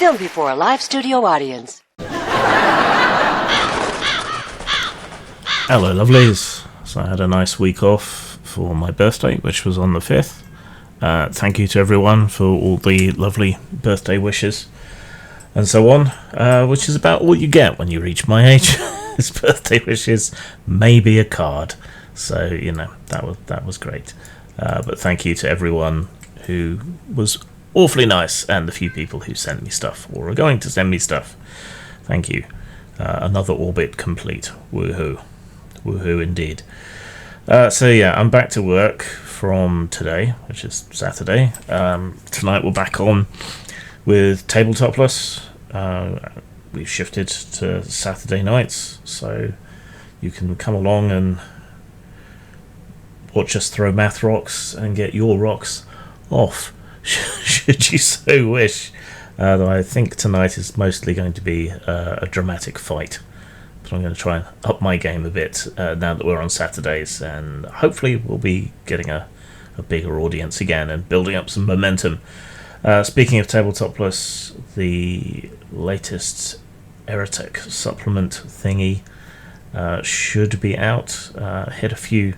Filmed before a live studio audience. Hello, lovelies. So I had a nice week off for my birthday, which was on the 5th. Thank you to everyone for all the lovely birthday wishes and so on, which is about all you get when you reach my age. It's birthday wishes, maybe a card. So, you know, that was great. But thank you to everyone who was awfully nice, and the few people who sent me stuff or are going to send me stuff. Thank you. Another orbit complete. Woohoo. Woohoo indeed. So yeah, I'm back to work from today, which is Saturday. Tonight we're back on with Tabletop+. We've shifted to Saturday nights, so you can come along and watch us throw math rocks and get your rocks off, should you so wish. Though I think tonight is mostly going to be a dramatic fight. But I'm going to try and up my game a bit now that we're on Saturdays, and hopefully we'll be getting a bigger audience again and building up some momentum. Speaking of Tabletop+, the latest Erotic supplement thingy should be out. Hit a few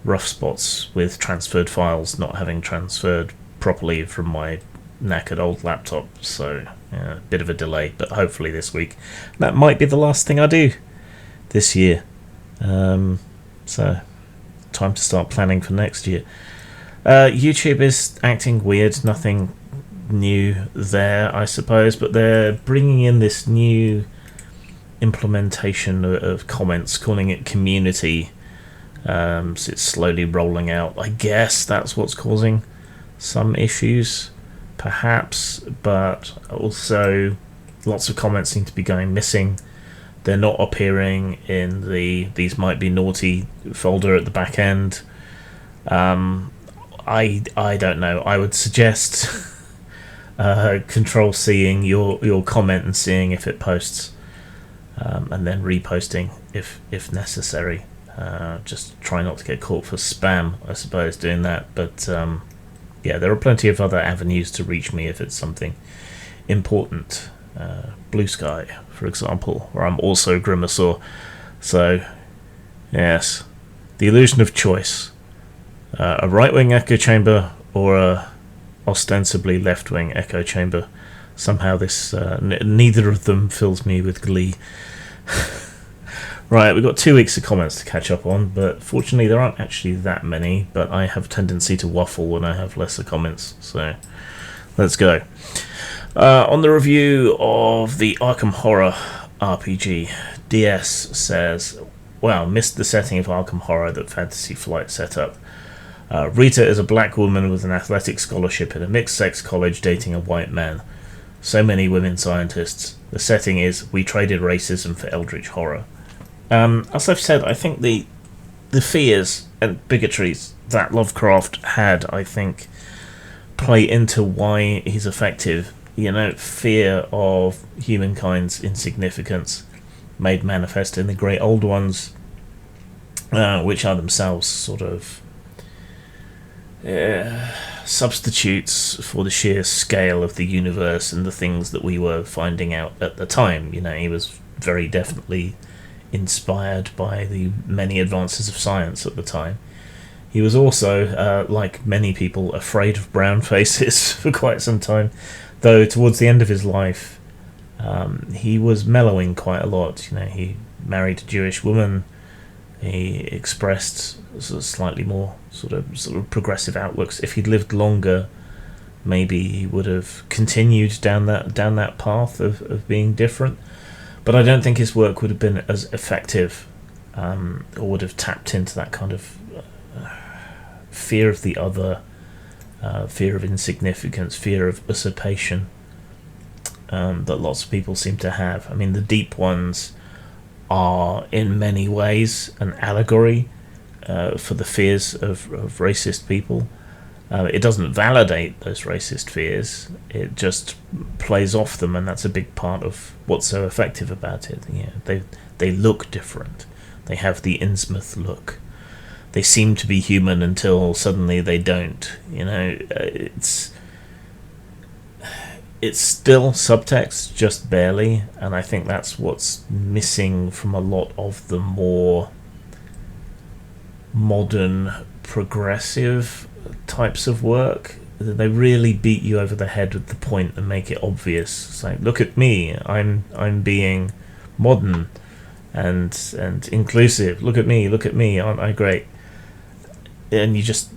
rough spots with transferred files not having transferred properly from my knackered old laptop, so yeah, a bit of a delay, but hopefully this week. That might be the last thing I do this year, so time to start planning for next year. YouTube is acting weird, nothing new there, I suppose, but they're bringing in this new implementation of comments, calling it community. So it's slowly rolling out. I guess that's what's causing some issues, perhaps, but also lots of comments seem to be going missing. They're not appearing in the these might be naughty folder at the back end. I don't know. I would suggest control seeing your comment and seeing if it posts, and then reposting if necessary. Just try not to get caught for spam, I suppose, doing that. But yeah, there are plenty of other avenues to reach me if it's something important. Blue Sky, for example, where I'm also Grimasaur. So, yes, the illusion of choice. A right-wing echo chamber or a ostensibly left-wing echo chamber. Somehow this neither of them fills me with glee. Right, we've got 2 weeks of comments to catch up on, but fortunately there aren't actually that many, but I have a tendency to waffle when I have lesser comments, so let's go. On the review of the Arkham Horror RPG, DS says, wow, missed the setting of Arkham Horror that Fantasy Flight set up. Rita is a black woman with an athletic scholarship in a mixed-sex college dating a white man. So many women scientists. The setting is, we traded racism for eldritch horror. As I've said, I think the fears and bigotries that Lovecraft had, I think, play into why he's effective. You know, fear of humankind's insignificance made manifest in the Great Old Ones, which are themselves sort of substitutes for the sheer scale of the universe and the things that we were finding out at the time. You know, he was very definitely inspired by the many advances of science at the time. He was also, like many people, afraid of brown faces for quite some time, though towards the end of his life he was mellowing quite a lot. You know, he married a Jewish woman, he expressed sort of slightly more sort of progressive outlooks. If he'd lived longer, maybe he would have continued down that path of being different. But I don't think his work would have been as effective, or would have tapped into that kind of fear of the other, fear of insignificance, fear of usurpation that lots of people seem to have. I mean, the deep ones are in many ways an allegory for the fears of racist people. It doesn't validate those racist fears, it just plays off them, and that's a big part of what's so effective about it. You know, they look different, they have the Innsmouth look, they seem to be human until suddenly they don't. You know, it's still subtext, just barely, and I think that's what's missing from a lot of the more modern, progressive types of work. They really beat you over the head with the point and make it obvious. It's like, look at me, I'm being modern and inclusive. Look at me, aren't I great? And you just,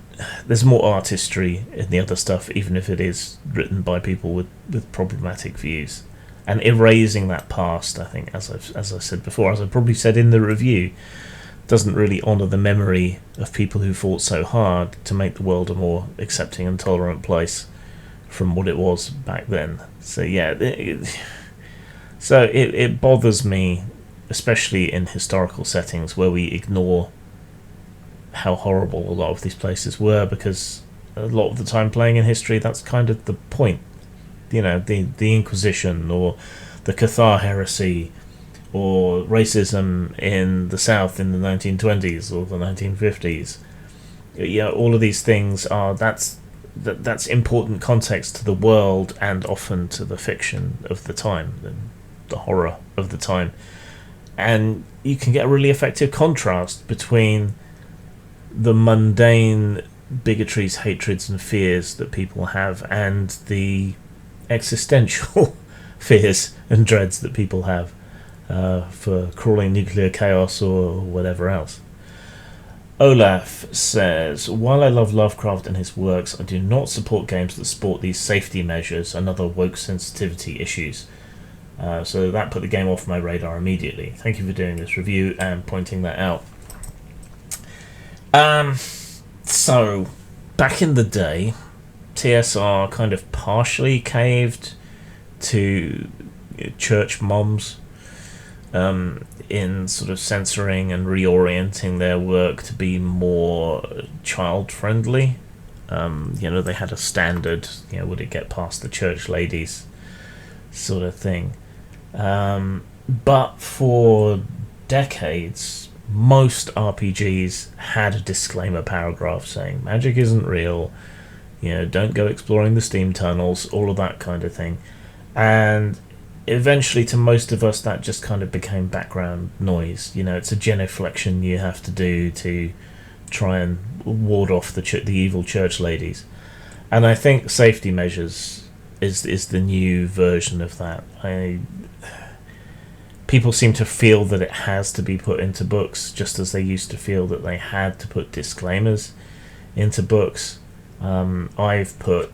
there's more artistry in the other stuff, even if it is written by people with problematic views. And erasing that past, I think, as I said before, as I probably said in the review, doesn't really honour the memory of people who fought so hard to make the world a more accepting and tolerant place from what it was back then. So yeah, it bothers me, especially in historical settings where we ignore how horrible a lot of these places were, because a lot of the time playing in history, that's kind of the point. You know, the Inquisition or the Cathar heresy or racism in the South in the 1920s or the 1950s. Yeah, all of these things are that's important context to the world and often to the fiction of the time, the horror of the time. And you can get a really effective contrast between the mundane bigotries, hatreds and fears that people have and the existential fears and dreads that people have for crawling nuclear chaos or whatever else. Olaf says, while I love Lovecraft and his works, I do not support games that sport these safety measures and other woke sensitivity issues. So that put the game off my radar immediately. Thank you for doing this review and pointing that out. So, back in the day, TSR kind of partially caved to church moms in sort of censoring and reorienting their work to be more child-friendly. They had a standard, would it get past the church ladies sort of thing. But for decades, most RPGs had a disclaimer paragraph saying magic isn't real, don't go exploring the steam tunnels, all of that kind of thing. And eventually, to most of us, that just kind of became background noise. It's a genuflection you have to do to try and ward off the evil church ladies. And I think safety measures is the new version of that. People seem to feel that it has to be put into books, just as they used to feel that they had to put disclaimers into books. I've put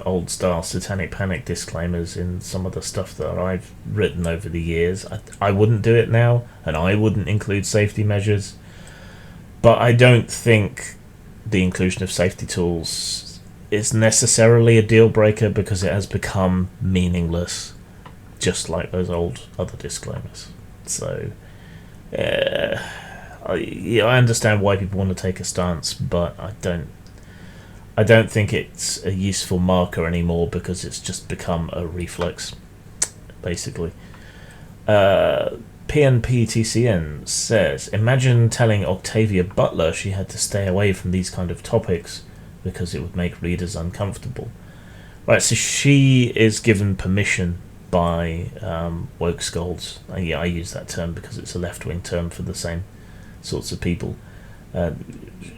old style satanic panic disclaimers in some of the stuff that I've written over the years. I wouldn't do it now, and I wouldn't include safety measures, but I don't think the inclusion of safety tools is necessarily a deal breaker, because it has become meaningless, just like those old other disclaimers. So I understand why people want to take a stance, but I don't think it's a useful marker anymore, because it's just become a reflex, basically. PNPTCN says, imagine telling Octavia Butler she had to stay away from these kind of topics because it would make readers uncomfortable. Right, so she is given permission by woke scolds. Yeah, I use that term because it's a left-wing term for the same sorts of people.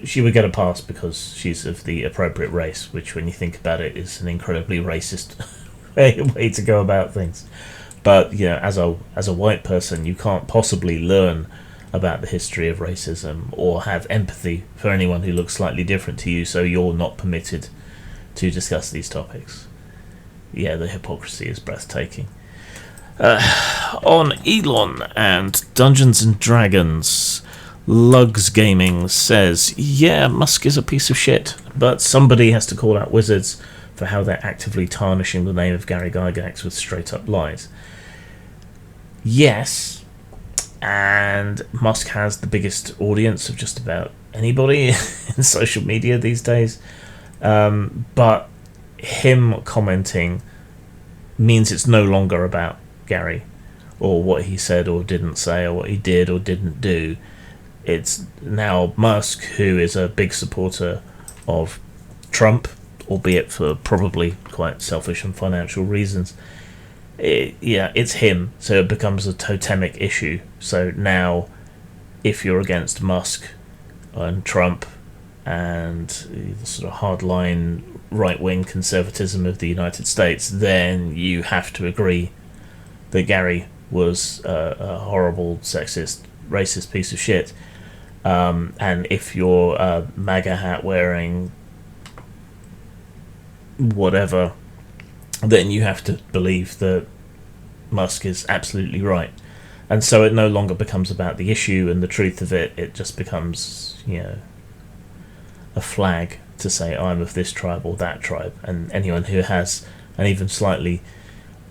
She would get a pass because she's of the appropriate race, which, when you think about it, is an incredibly racist way to go about things. But as a white person, you can't possibly learn about the history of racism or have empathy for anyone who looks slightly different to you, so you're not permitted to discuss these topics. Yeah, the hypocrisy is breathtaking. On Elon and Dungeons and Dragons, Lugs Gaming says, yeah, Musk is a piece of shit, but somebody has to call out Wizards for how they're actively tarnishing the name of Gary Gygax with straight-up lies. Yes, and Musk has the biggest audience of just about anybody in social media these days, but him commenting means it's no longer about Gary or what he said or didn't say or what he did or didn't do. It's now Musk, who is a big supporter of Trump, albeit for probably quite selfish and financial reasons. It's him, so it becomes a totemic issue. So now, if you're against Musk and Trump and the sort of hardline right-wing conservatism of the United States, then you have to agree that Gary was a horrible, sexist, racist piece of shit. And if you're a MAGA hat wearing whatever, then you have to believe that Musk is absolutely right. And so it no longer becomes about the issue and the truth of it. It just becomes, a flag to say I'm of this tribe or that tribe. And anyone who has an even slightly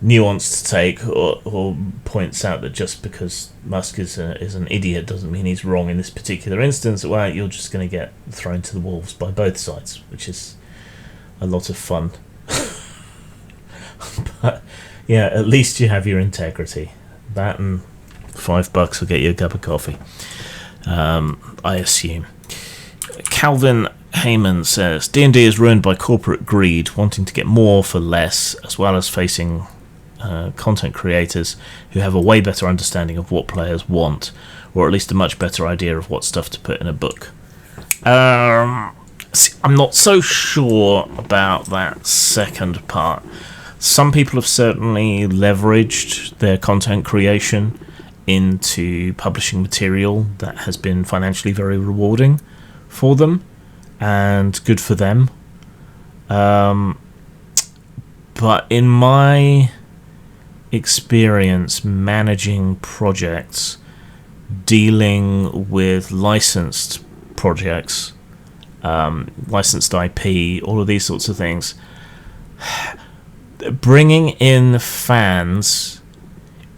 nuanced take or points out that just because Musk is an idiot doesn't mean he's wrong in this particular instance, well, you're just going to get thrown to the wolves by both sides, which is a lot of fun. But yeah, at least you have your integrity. That and $5 will get you a cup of coffee, I assume. Calvin Heyman says D&D is ruined by corporate greed, wanting to get more for less, as well as facing content creators who have a way better understanding of what players want, or at least a much better idea of what stuff to put in a book. I'm not so sure about that second part. Some people have certainly leveraged their content creation into publishing material that has been financially very rewarding for them, and good for them. But in my experience managing projects, dealing with licensed projects, licensed IP, all of these sorts of things, bringing in fans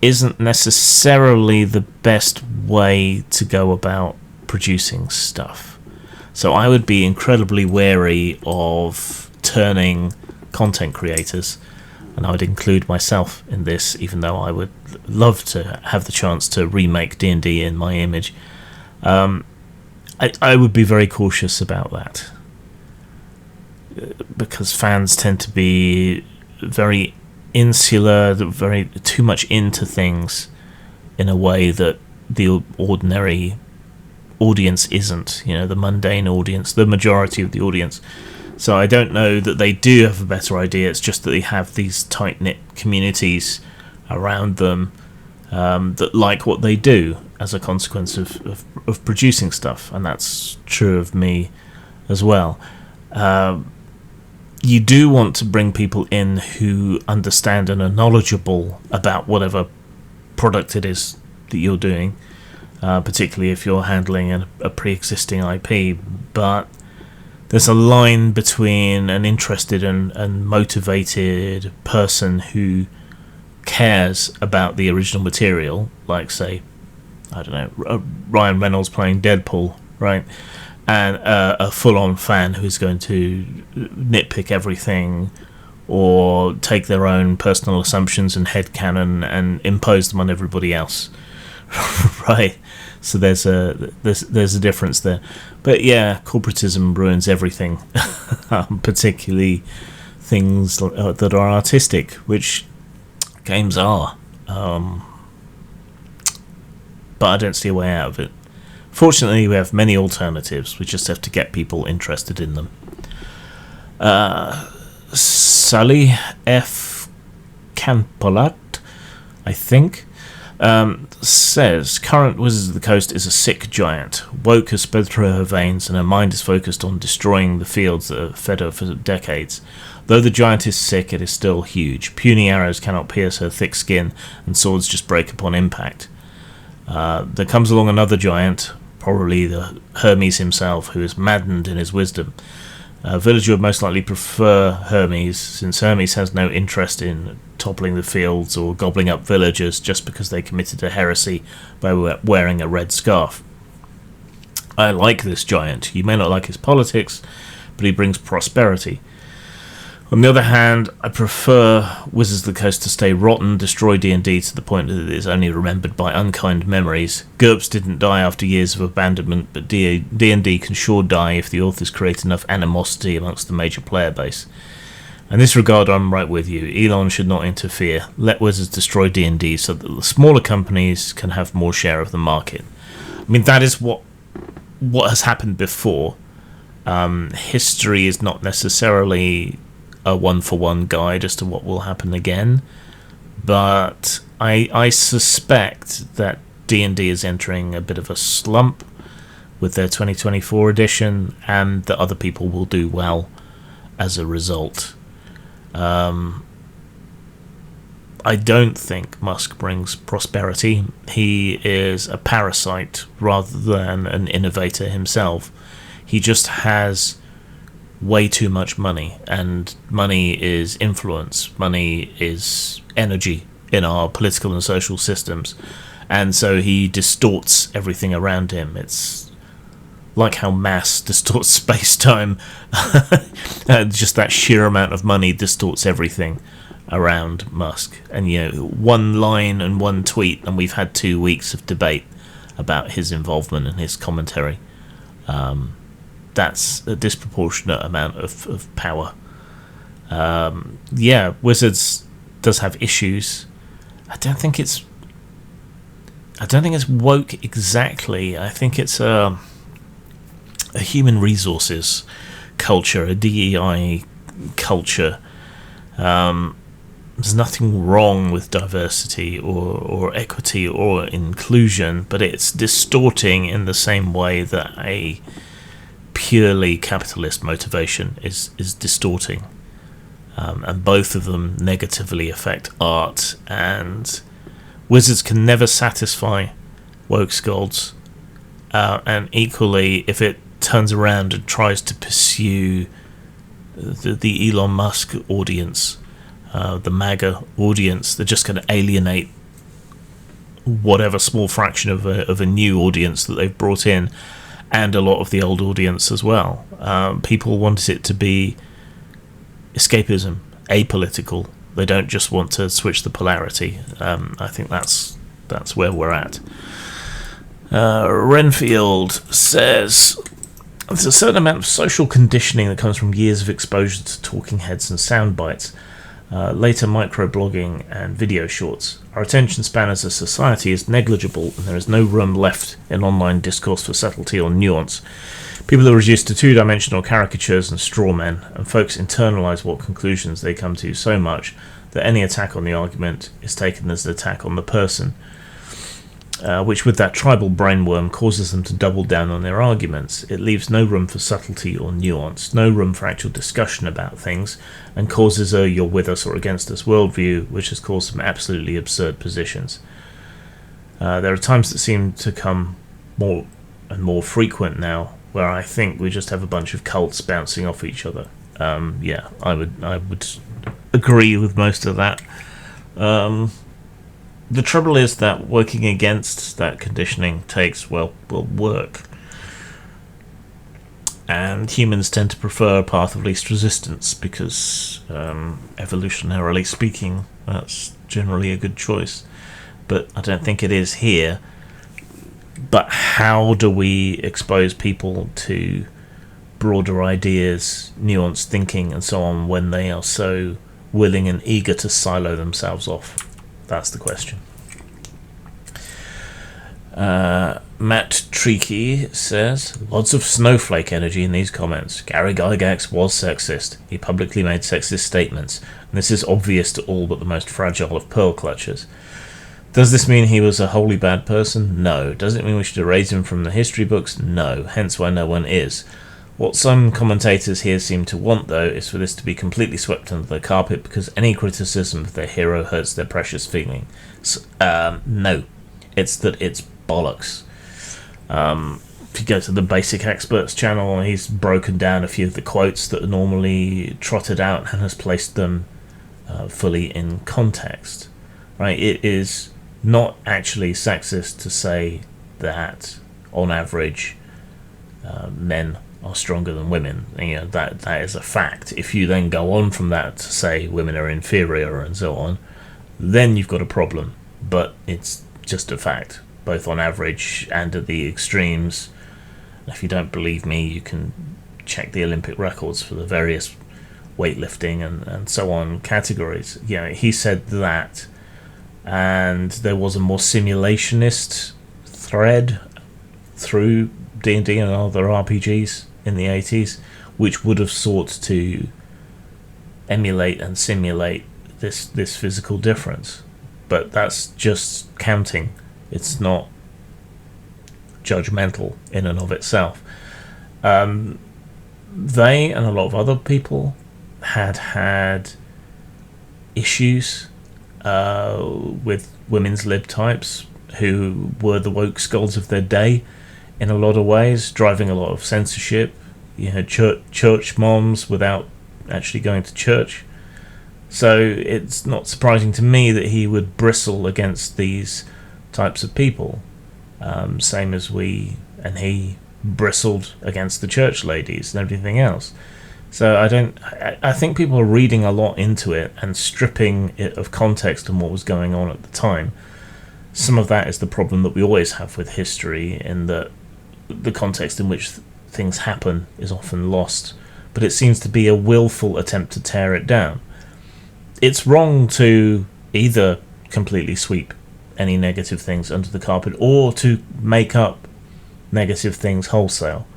isn't necessarily the best way to go about producing stuff. So I would be incredibly wary of turning content creators, and I would include myself in this, even though I would love to have the chance to remake D&D in my image. I would be very cautious about that, because fans tend to be very insular, very too much into things in a way that the ordinary audience isn't, the mundane audience, the majority of the audience. So I don't know that they do have a better idea. It's just that they have these tight-knit communities around them that like what they do as a consequence of producing stuff, and that's true of me as well. You do want to bring people in who understand and are knowledgeable about whatever product it is that you're doing, particularly if you're handling a pre-existing IP, but there's a line between an interested and motivated person who cares about the original material, like, say, I don't know, Ryan Reynolds playing Deadpool, right? And a full-on fan who's going to nitpick everything or take their own personal assumptions and headcanon and impose them on everybody else, right? So there's a difference there. But yeah, corporatism ruins everything, particularly things that are artistic, which games are. But I don't see a way out of it. Fortunately, we have many alternatives. We just have to get people interested in them. Sally F. Campolat, I think, says, current Wizards of the Coast is a sick giant. Woke has spread through her veins, and her mind is focused on destroying the fields that have fed her for decades. Though the giant is sick, it is still huge. Puny arrows cannot pierce her thick skin, and swords just break upon impact. There comes along another giant, probably the Hermes himself, who is maddened in his wisdom. A villager would most likely prefer Hermes, since Hermes has no interest in toppling the fields or gobbling up villagers just because they committed a heresy by wearing a red scarf. I like this giant. You may not like his politics, but he brings prosperity. On the other hand, I prefer Wizards of the Coast to stay rotten, destroy D&D to the point that it is only remembered by unkind memories. GURPS didn't die after years of abandonment, but D&D can sure die if the authors create enough animosity amongst the major player base. In this regard, I'm right with you. Elon should not interfere. Let Wizards destroy D&D so that the smaller companies can have more share of the market. I mean, that is what has happened before. History is not necessarily a one-for-one guide as to what will happen again, but I suspect that D&D is entering a bit of a slump with their 2024 edition, and that other people will do well as a result. I don't think Musk brings prosperity. He is a parasite rather than an innovator himself. He just has way too much money, and money is influence. Money is energy in our political and social systems, and so he distorts everything around him. It's like how mass distorts space-time. Just that sheer amount of money distorts everything around Musk. And one line and one tweet, and we've had 2 weeks of debate about his involvement and his commentary. That's a disproportionate amount of power. Wizards does have issues. I don't think it's woke exactly. I think it's a human resources culture, a DEI culture. There's nothing wrong with diversity or equity or inclusion, but it's distorting in the same way that a purely capitalist motivation is distorting. And both of them negatively affect art, and Wizards can never satisfy woke scolds. And equally, if it turns around and tries to pursue the Elon Musk audience, the MAGA audience, they're just going to alienate whatever small fraction of a new audience that they've brought in, and a lot of the old audience as well. People want it to be escapism, apolitical. They don't just want to switch the polarity. I think that's where we're at. Renfield says there's a certain amount of social conditioning that comes from years of exposure to talking heads and sound bites, later microblogging and video shorts. Our attention span as a society is negligible, and there is no room left in online discourse for subtlety or nuance. People are reduced to two-dimensional caricatures and straw men, and folks internalise what conclusions they come to so much that any attack on the argument is taken as an attack on the person, which with that tribal brainworm causes them to double down on their arguments. It leaves no room for subtlety or nuance, no room for actual discussion about things, and causes a you're with us or against us worldview, which has caused some absolutely absurd positions. There are times that seem to come more and more frequent now, where I think we just have a bunch of cults bouncing off each other. I would agree with most of that. The trouble is that working against that conditioning takes, work. And humans tend to prefer a path of least resistance because, evolutionarily speaking, that's generally a good choice. But I don't think it is here. But how do we expose people to broader ideas, nuanced thinking, and so on when they are so willing and eager to silo themselves off? That's the question. Matt Treaky says, lots of snowflake energy in these comments. Gary Gygax was sexist. He publicly made sexist statements, and this is obvious to all but the most fragile of pearl clutchers. Does this mean he was a wholly bad person? No. Does it mean we should erase him from the history books? No. Hence why no one is. What some commentators here seem to want, though, is for this to be completely swept under the carpet because any criticism of their hero hurts their precious feelings. No. It's that it's bollocks. If you go to the Basic Experts channel, he's broken down a few of the quotes that are normally trotted out and has placed them fully in context. Right? It is not actually sexist to say that, on average, men are stronger than women. That is a fact. If you then go on from that to say women are inferior and so on, then you've got a problem. But it's just a fact, both on average and at the extremes. If you don't believe me, you can check the Olympic records for the various weightlifting and so on categories. He said that, and there was a more simulationist thread through D&D and other RPGs in the 80s, which would have sought to emulate and simulate this physical difference. But that's just counting. It's not judgmental in and of itself. They and a lot of other people had issues with women's libtypes who were the woke scolds of their day in a lot of ways, driving a lot of censorship. You had church moms without actually going to church. So it's not surprising to me that he would bristle against these types of people, same as he bristled against the church ladies and everything else. So I think people are reading a lot into it and stripping it of context and what was going on at the time. Some of that is the problem that we always have with history, in that the context in which things happen is often lost, but it seems to be a willful attempt to tear it down. It's wrong to either completely sweep any negative things under the carpet or to make up negative things wholesale.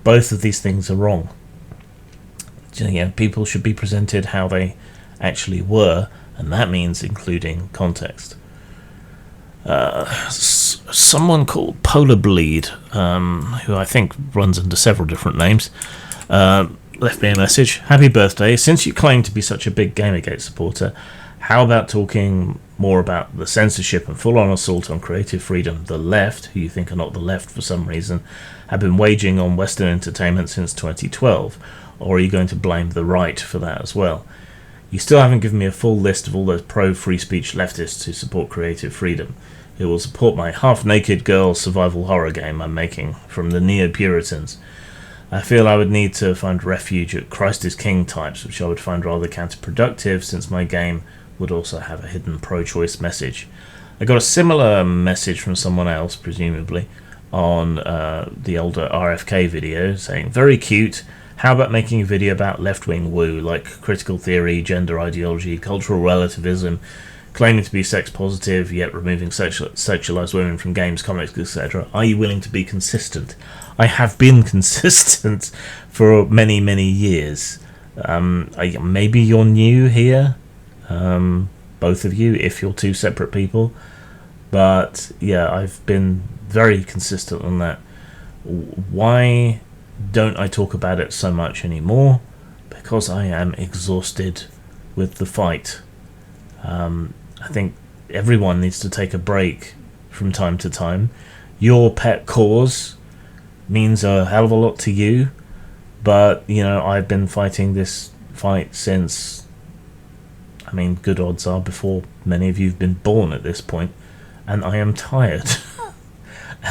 Both of these things are wrong. People should be presented how they actually were, and that means including context. Someone called Polar Bleed, who I think runs under several different names, left me a message. Happy birthday. Since you claim to be such a big Gamergate supporter, how about talking more about the censorship and full-on assault on creative freedom the left, who you think are not the left for some reason, have been waging on Western entertainment since 2012? Or are you going to blame the right for that as well? You still haven't given me a full list of all those pro-free speech leftists who support creative freedom, who will support my half-naked girl survival horror game I'm making from the Neo-Puritans. I feel I would need to find refuge at Christ is King types, which I would find rather counterproductive, since my game would also have a hidden pro-choice message. I got a similar message from someone else, presumably, on the older RFK video, saying, very cute, how about making a video about left-wing woo, like critical theory, gender ideology, cultural relativism, claiming to be sex-positive, yet removing sexualized women from games, comics, etc. Are you willing to be consistent? I have been consistent for many, many years. Maybe you're new here, both of you, if you're two separate people. But yeah, I've been very consistent on that. Why don't I talk about it so much anymore? Because I am exhausted with the fight. I think everyone needs to take a break from time to time. Your pet cause means a hell of a lot to you, but I've been fighting this fight since, good odds are before many of you have been born at this point, and I am tired.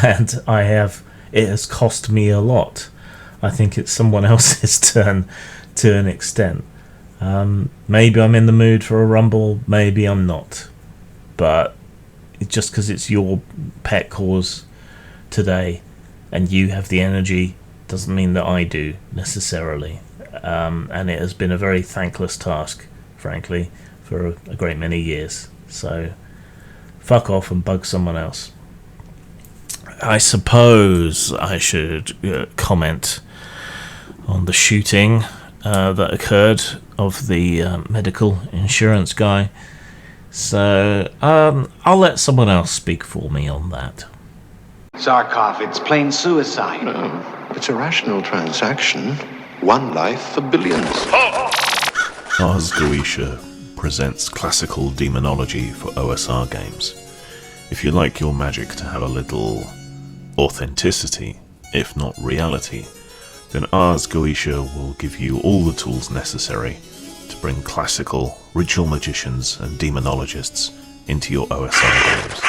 And it has cost me a lot. I think it's someone else's turn to an extent. Maybe I'm in the mood for a rumble, maybe I'm not. But just because it's your pet cause today and you have the energy doesn't mean that I do, necessarily. And it has been a very thankless task, frankly, for a great many years. So fuck off and bug someone else. I suppose I should comment on the shooting that occurred of the medical insurance guy. So I'll let someone else speak for me on that. Zarkov, it's plain suicide. No, it's a rational transaction. One life for billions. Ars Goetia presents classical demonology for OSR games. If you like your magic to have a little authenticity, if not reality, then Ars Goetia will give you all the tools necessary to bring classical ritual magicians and demonologists into your OSR games.